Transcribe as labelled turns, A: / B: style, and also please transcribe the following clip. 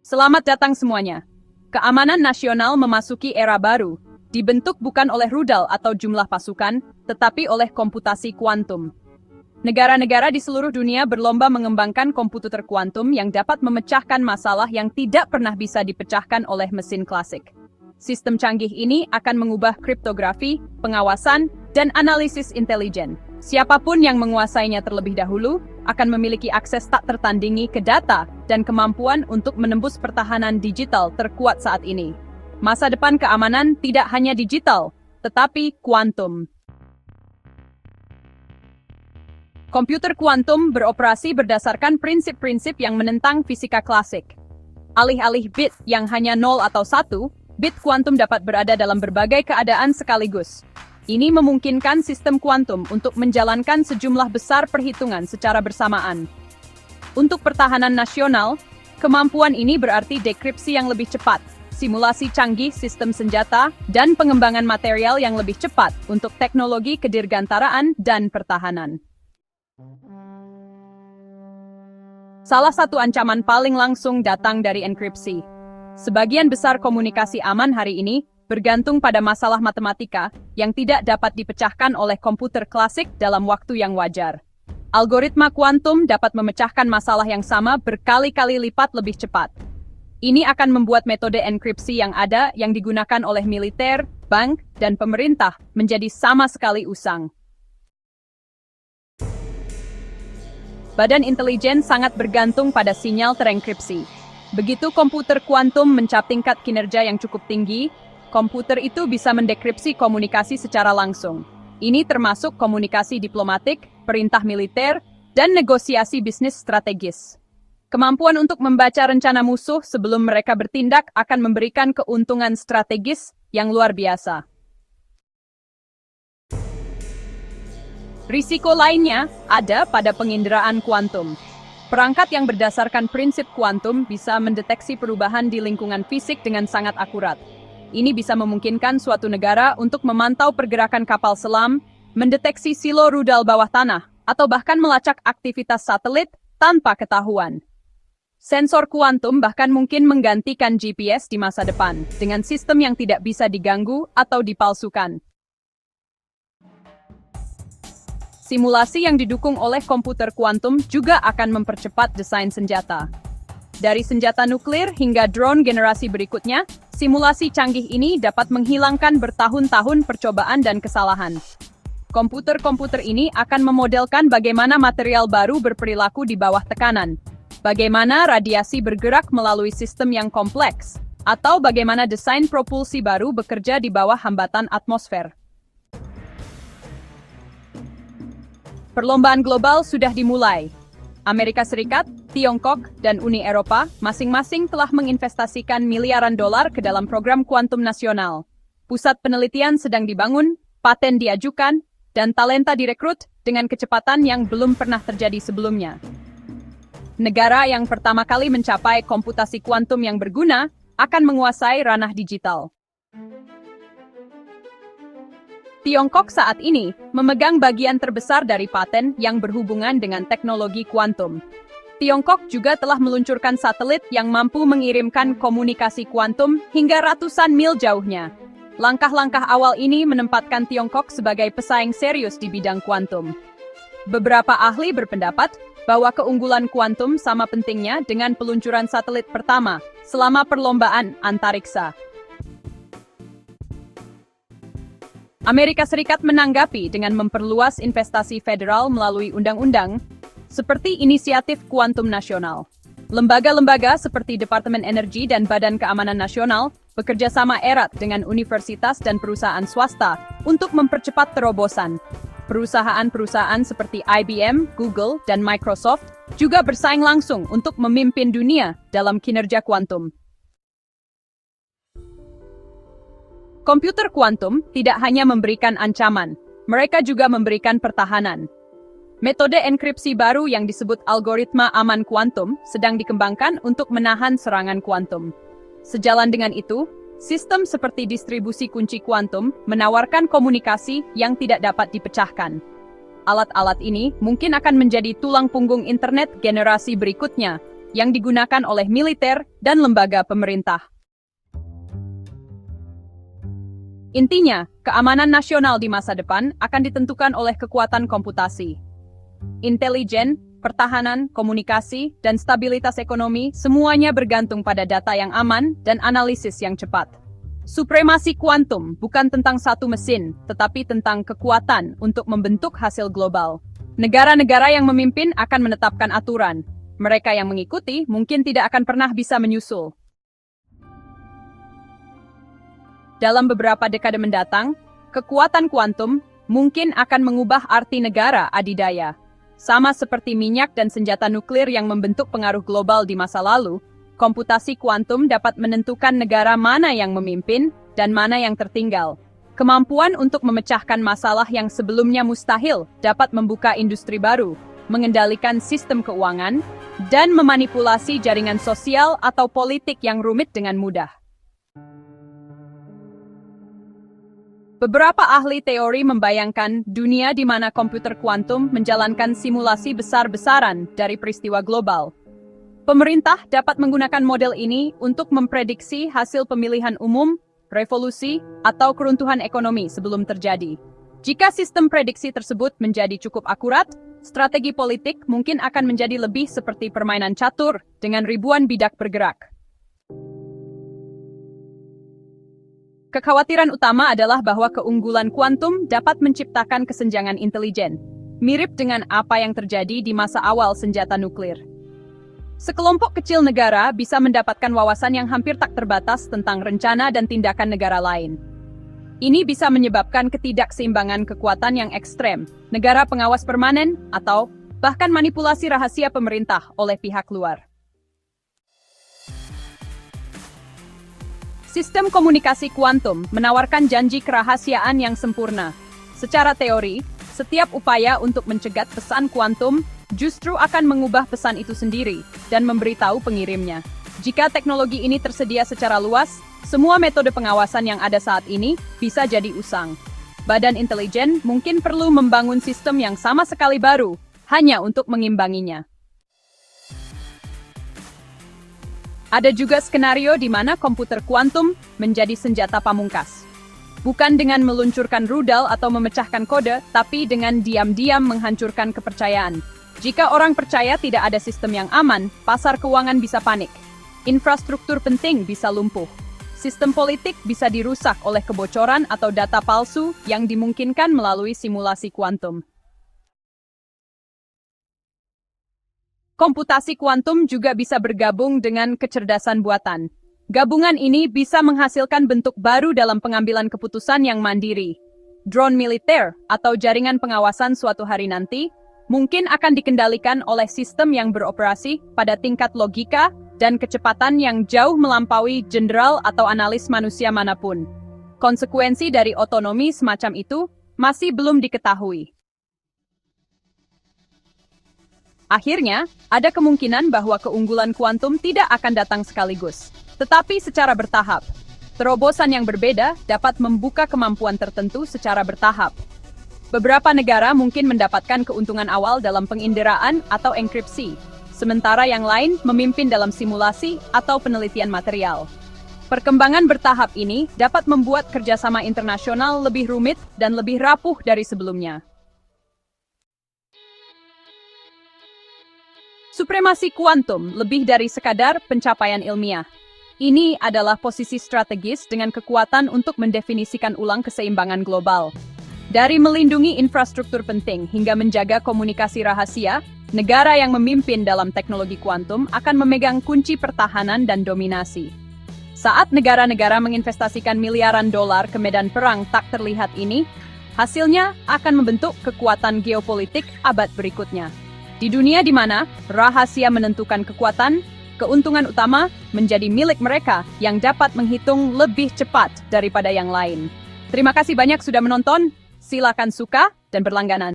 A: Selamat datang semuanya. Keamanan nasional memasuki era baru, dibentuk bukan oleh rudal atau jumlah pasukan, tetapi oleh komputasi kuantum. Negara-negara di seluruh dunia berlomba mengembangkan komputer kuantum yang dapat memecahkan masalah yang tidak pernah bisa dipecahkan oleh mesin klasik. Sistem canggih ini akan mengubah kriptografi, pengawasan, dan analisis intelijen. Siapapun yang menguasainya terlebih dahulu akan memiliki akses tak tertandingi ke data dan kemampuan untuk menembus pertahanan digital terkuat saat ini. Masa depan keamanan tidak hanya digital, tetapi kuantum. Komputer kuantum beroperasi berdasarkan prinsip-prinsip yang menentang fisika klasik. Alih-alih bit yang hanya 0 atau 1, bit kuantum dapat berada dalam berbagai keadaan sekaligus. Ini memungkinkan sistem kuantum untuk menjalankan sejumlah besar perhitungan secara bersamaan. Untuk pertahanan nasional, kemampuan ini berarti dekripsi yang lebih cepat, simulasi canggih sistem senjata, dan pengembangan material yang lebih cepat untuk teknologi kedirgantaraan dan pertahanan. Salah satu ancaman paling langsung datang dari enkripsi. Sebagian besar komunikasi aman hari ini bergantung pada masalah matematika yang tidak dapat dipecahkan oleh komputer klasik dalam waktu yang wajar. Algoritma kuantum dapat memecahkan masalah yang sama berkali-kali lipat lebih cepat. Ini akan membuat metode enkripsi yang ada yang digunakan oleh militer, bank, dan pemerintah menjadi sama sekali usang. Badan intelijen sangat bergantung pada sinyal terenkripsi. Begitu komputer kuantum mencapai tingkat kinerja yang cukup tinggi, komputer itu bisa mendekripsi komunikasi secara langsung. Ini termasuk komunikasi diplomatik, perintah militer, dan negosiasi bisnis strategis. Kemampuan untuk membaca rencana musuh sebelum mereka bertindak akan memberikan keuntungan strategis yang luar biasa. Risiko lainnya ada pada penginderaan kuantum. Perangkat yang berdasarkan prinsip kuantum bisa mendeteksi perubahan di lingkungan fisik dengan sangat akurat. Ini bisa memungkinkan suatu negara untuk memantau pergerakan kapal selam, mendeteksi silo rudal bawah tanah, atau bahkan melacak aktivitas satelit tanpa ketahuan. Sensor kuantum bahkan mungkin menggantikan GPS di masa depan, dengan sistem yang tidak bisa diganggu atau dipalsukan. Simulasi yang didukung oleh komputer kuantum juga akan mempercepat desain senjata. Dari senjata nuklir hingga drone generasi berikutnya, simulasi canggih ini dapat menghilangkan bertahun-tahun percobaan dan kesalahan. Komputer-komputer ini akan memodelkan bagaimana material baru berperilaku di bawah tekanan, bagaimana radiasi bergerak melalui sistem yang kompleks, atau bagaimana desain propulsi baru bekerja di bawah hambatan atmosfer. Perlombaan global sudah dimulai. Amerika Serikat, Tiongkok, dan Uni Eropa masing-masing telah menginvestasikan miliaran dolar ke dalam program kuantum nasional. Pusat penelitian sedang dibangun, paten diajukan, dan talenta direkrut dengan kecepatan yang belum pernah terjadi sebelumnya. Negara yang pertama kali mencapai komputasi kuantum yang berguna akan menguasai ranah digital. Tiongkok saat ini memegang bagian terbesar dari paten yang berhubungan dengan teknologi kuantum. Tiongkok juga telah meluncurkan satelit yang mampu mengirimkan komunikasi kuantum hingga ratusan mil jauhnya. Langkah-langkah awal ini menempatkan Tiongkok sebagai pesaing serius di bidang kuantum. Beberapa ahli berpendapat bahwa keunggulan kuantum sama pentingnya dengan peluncuran satelit pertama selama perlombaan antariksa. Amerika Serikat menanggapi dengan memperluas investasi federal melalui undang-undang, seperti Inisiatif Kuantum Nasional. Lembaga-lembaga seperti Departemen Energi dan Badan Keamanan Nasional bekerja sama erat dengan universitas dan perusahaan swasta untuk mempercepat terobosan. Perusahaan-perusahaan seperti IBM, Google, dan Microsoft juga bersaing langsung untuk memimpin dunia dalam kinerja kuantum. Komputer kuantum tidak hanya memberikan ancaman, mereka juga memberikan pertahanan. Metode enkripsi baru yang disebut algoritma aman kuantum sedang dikembangkan untuk menahan serangan kuantum. Sejalan dengan itu, sistem seperti distribusi kunci kuantum menawarkan komunikasi yang tidak dapat dipecahkan. Alat-alat ini mungkin akan menjadi tulang punggung internet generasi berikutnya, yang digunakan oleh militer dan lembaga pemerintah. Intinya, keamanan nasional di masa depan akan ditentukan oleh kekuatan komputasi. Intelijen, pertahanan, komunikasi, dan stabilitas ekonomi semuanya bergantung pada data yang aman dan analisis yang cepat. Supremasi kuantum bukan tentang satu mesin, tetapi tentang kekuatan untuk membentuk hasil global. Negara-negara yang memimpin akan menetapkan aturan. Mereka yang mengikuti mungkin tidak akan pernah bisa menyusul. Dalam beberapa dekade mendatang, kekuatan kuantum mungkin akan mengubah arti negara adidaya. Sama seperti minyak dan senjata nuklir yang membentuk pengaruh global di masa lalu, komputasi kuantum dapat menentukan negara mana yang memimpin dan mana yang tertinggal. Kemampuan untuk memecahkan masalah yang sebelumnya mustahil dapat membuka industri baru, mengendalikan sistem keuangan, dan memanipulasi jaringan sosial atau politik yang rumit dengan mudah. Beberapa ahli teori membayangkan dunia di mana komputer kuantum menjalankan simulasi besar-besaran dari peristiwa global. Pemerintah dapat menggunakan model ini untuk memprediksi hasil pemilihan umum, revolusi, atau keruntuhan ekonomi sebelum terjadi. Jika sistem prediksi tersebut menjadi cukup akurat, strategi politik mungkin akan menjadi lebih seperti permainan catur dengan ribuan bidak bergerak. Kekhawatiran utama adalah bahwa keunggulan kuantum dapat menciptakan kesenjangan intelijen, mirip dengan apa yang terjadi di masa awal senjata nuklir. Sekelompok kecil negara bisa mendapatkan wawasan yang hampir tak terbatas tentang rencana dan tindakan negara lain. Ini bisa menyebabkan ketidakseimbangan kekuatan yang ekstrem, negara pengawas permanen, atau bahkan manipulasi rahasia pemerintah oleh pihak luar. Sistem komunikasi kuantum menawarkan janji kerahasiaan yang sempurna. Secara teori, setiap upaya untuk mencegat pesan kuantum justru akan mengubah pesan itu sendiri dan memberitahu pengirimnya. Jika teknologi ini tersedia secara luas, semua metode pengawasan yang ada saat ini bisa jadi usang. Badan intelijen mungkin perlu membangun sistem yang sama sekali baru, hanya untuk mengimbanginya. Ada juga skenario di mana komputer kuantum menjadi senjata pamungkas. Bukan dengan meluncurkan rudal atau memecahkan kode, tapi dengan diam-diam menghancurkan kepercayaan. Jika orang percaya tidak ada sistem yang aman, pasar keuangan bisa panik. Infrastruktur penting bisa lumpuh. Sistem politik bisa dirusak oleh kebocoran atau data palsu yang dimungkinkan melalui simulasi kuantum. Komputasi kuantum juga bisa bergabung dengan kecerdasan buatan. Gabungan ini bisa menghasilkan bentuk baru dalam pengambilan keputusan yang mandiri. Drone militer atau jaringan pengawasan suatu hari nanti mungkin akan dikendalikan oleh sistem yang beroperasi pada tingkat logika dan kecepatan yang jauh melampaui jenderal atau analis manusia manapun. Konsekuensi dari otonomi semacam itu masih belum diketahui. Akhirnya, ada kemungkinan bahwa keunggulan kuantum tidak akan datang sekaligus, tetapi secara bertahap. Terobosan yang berbeda dapat membuka kemampuan tertentu secara bertahap. Beberapa negara mungkin mendapatkan keuntungan awal dalam penginderaan atau enkripsi, sementara yang lain memimpin dalam simulasi atau penelitian material. Perkembangan bertahap ini dapat membuat kerjasama internasional lebih rumit dan lebih rapuh dari sebelumnya. Supremasi kuantum lebih dari sekadar pencapaian ilmiah. Ini adalah posisi strategis dengan kekuatan untuk mendefinisikan ulang keseimbangan global. Dari melindungi infrastruktur penting hingga menjaga komunikasi rahasia, negara yang memimpin dalam teknologi kuantum akan memegang kunci pertahanan dan dominasi. Saat negara-negara menginvestasikan miliaran dolar ke medan perang tak terlihat ini, hasilnya akan membentuk kekuatan geopolitik abad berikutnya. Di dunia di mana rahasia menentukan kekuatan, keuntungan utama menjadi milik mereka yang dapat menghitung lebih cepat daripada yang lain. Terima kasih banyak sudah menonton. Silakan suka dan berlangganan.